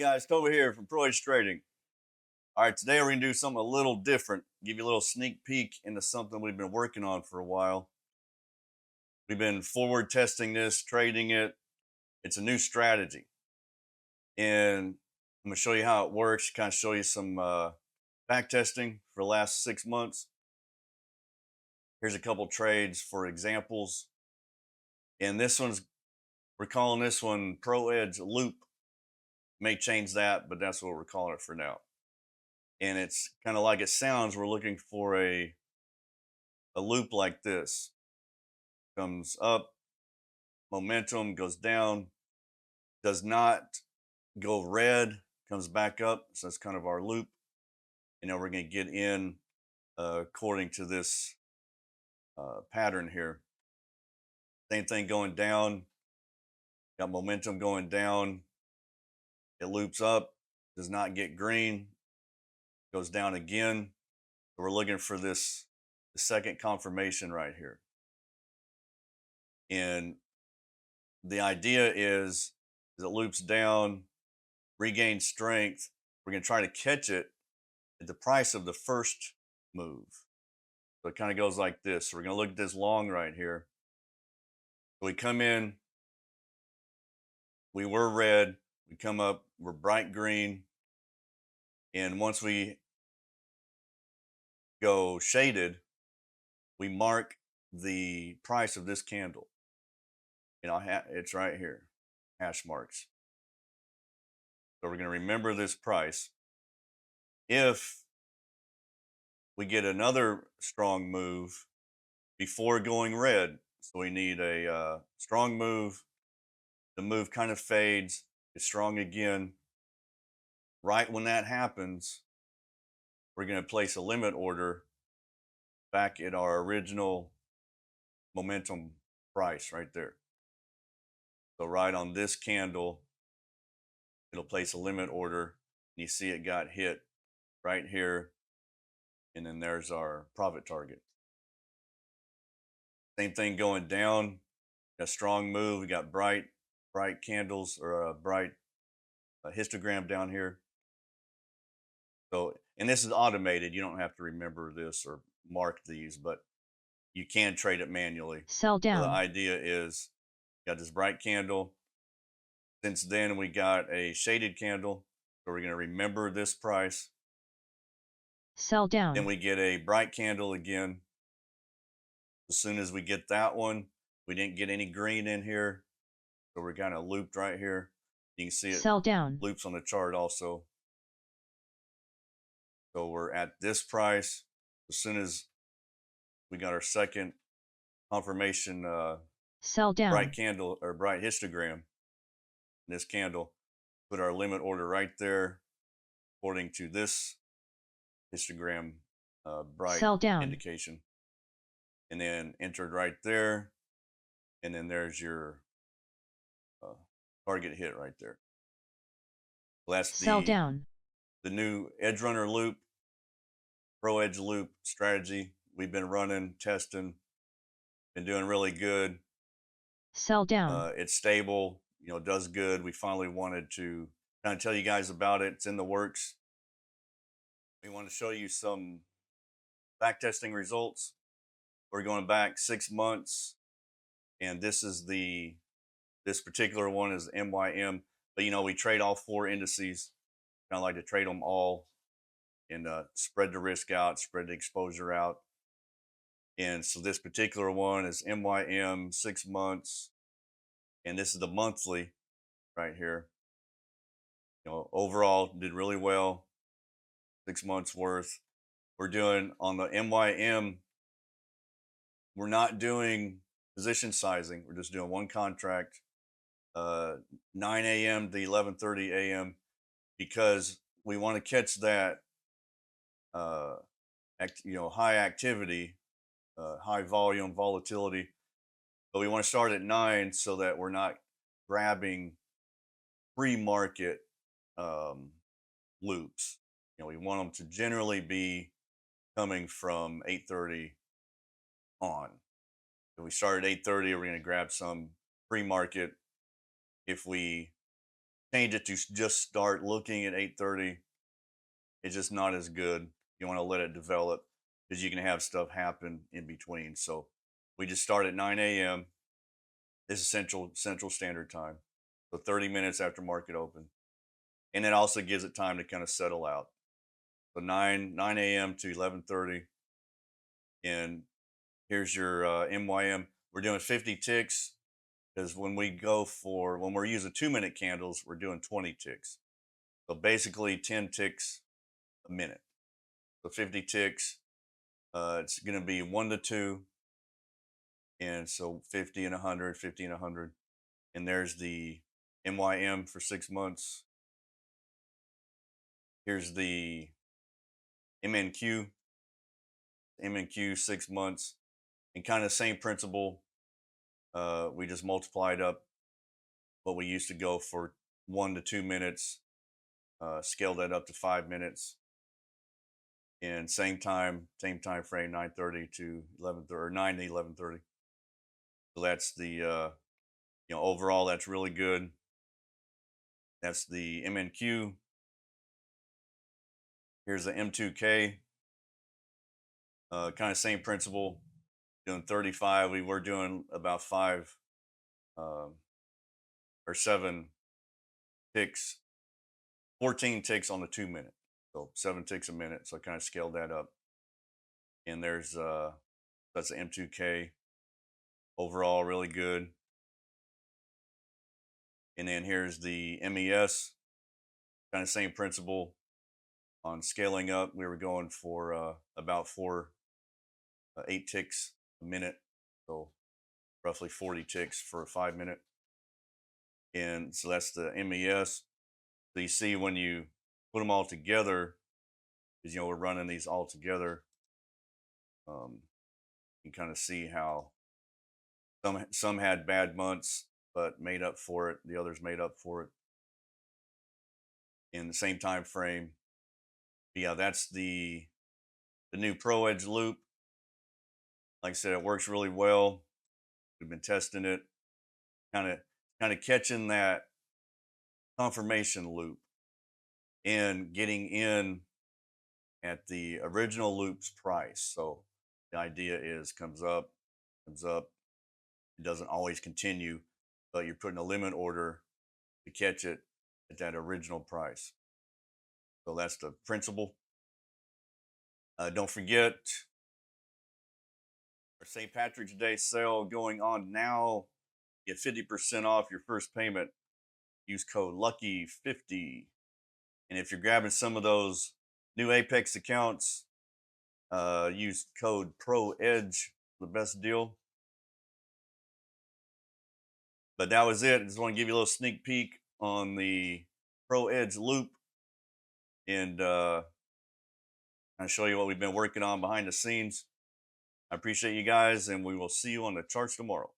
guys, Toby here from Pro Edge Trading. All right, today we're gonna do something a little different. Give you a little sneak peek into something we've been working on for a while. We've been forward testing this, trading it. It's a new strategy, and I'm gonna show you how it works. Kind of show you some back testing for the last 6 months. Here's a couple trades for examples, and we're calling this one Pro Edge Loop. May change that, but that's what we're calling it for now. And it's kind of like it sounds. We're looking for a loop like this. Comes up, momentum goes down, does not go red, comes back up. So that's kind of our loop. And then we're going to get in according to this pattern here. Same thing going down. Got momentum going down. It loops up, does not get green, goes down again. So we're looking for the second confirmation right here. And the idea is it loops down, regains strength. We're going to try to catch it at the price of the first move. So it kind of goes like this. So we're going to look at this long right here. So we come in, we were red, we come up, we're bright green. And once we go shaded, we mark the price of this candle. It's right here, hash marks. So we're going to remember this price. If we get another strong move before going red, so we need a strong move, the move kind of fades, it's strong again. Right when that happens, we're going to place a limit order back at our original momentum price right there. So right on this candle, it'll place a limit order. You see it got hit right here. And then there's our profit target. Same thing going down. A strong move. We got bright candles, or a bright histogram down here. So, and this is automated. You don't have to remember this or mark these, but you can trade it manually. Sell So the down. idea is, got this bright candle. Since then, we got a shaded candle. So we're going to remember this price. Sell down. Then we get a bright candle again. As soon as we get that one, we didn't get any green in here. So we're kind of looped right here. You can see it Sell down. loops on the chart also. So we're at this price. As soon as we got our second confirmation Sell down. bright candle or bright histogram, this candle, put our limit order right there according to this histogram bright Sell down. indication. And then entered right there. And then there's your target hit right there. So that's Sell down. the new Edge Runner loop, Pro Edge loop strategy. We've been running, testing, been doing really good. Sell down. It's stable, does good. We finally wanted to kind of tell you guys about it. It's in the works. We want to show you some backtesting results. We're going back 6 months, and this particular one is MYM. But we trade all 4 indices. Kind of like to trade them all and spread the risk out, spread the exposure out. And so this particular one is MYM 6 months, and this is the monthly right here. Overall did really well, 6 months worth. We're doing on the MYM. We're not doing position sizing. We're just doing one contract, 9 a.m. to 11:30 a.m. because we want to catch that, high activity, high volume, volatility. But we want to start at 9 so that we're not grabbing pre-market loops. We want them to generally be coming from 8:30 on. If we start at 8:30, we're going to grab some pre-market. If we change it to just start looking at 8:30. It's just not as good. You want to let it develop because you can have stuff happen in between. So we just start at 9 a.m. This is Central Standard Time. So 30 minutes after market open. And it also gives it time to kind of settle out. So 9 a.m. to 11:30. And here's your MYM. We're doing 50 ticks because when we're using 2-minute candles, we're doing 20 ticks. So basically 10 ticks a minute. So 50 ticks, it's going to be 1 to 2. And so 50 and 100, 50 and 100. And there's the MYM for 6 months. Here's the MNQ, 6 months. And kind of same principle. We just multiplied up what we used to go for 1 to 2 minutes, scale that up to 5 minutes. And same time frame, 9:30 to 11:30, or 9 to 11:30. So that's the overall that's really good. That's the MNQ. Here's the M2K. Kind of same principle. Doing 35. We were doing about 5 or 7 ticks, 14 ticks on the 2 minute. So 7 ticks a minute. So I kind of scaled that up. And that's the M2K. Overall, really good. And then here's the MES. Kind of same principle on scaling up. We were going for about 8 ticks a minute. So roughly 40 ticks for a 5 minute. And so that's the MES. So you see when you put them all together, because we're running these all together, you kind of see how some had bad months but made up for it. The others made up for it in the same time frame. But yeah, that's the new Pro Edge loop. Like I said, it works really well. We've been testing it, kind of catching that confirmation loop and getting in at the original loop's price. So the idea is comes up, it doesn't always continue, but you're putting a limit order to catch it at that original price. So that's the principle. Don't forget our St. Patrick's Day sale going on now. Get 50% off your first payment. Use code LUCKY50. And if you're grabbing some of those new Apex accounts, use code ProEdge, the best deal. But that was it. I just want to give you a little sneak peek on the Pro Edge loop and kind of show you what we've been working on behind the scenes. I appreciate you guys, and we will see you on the charts tomorrow.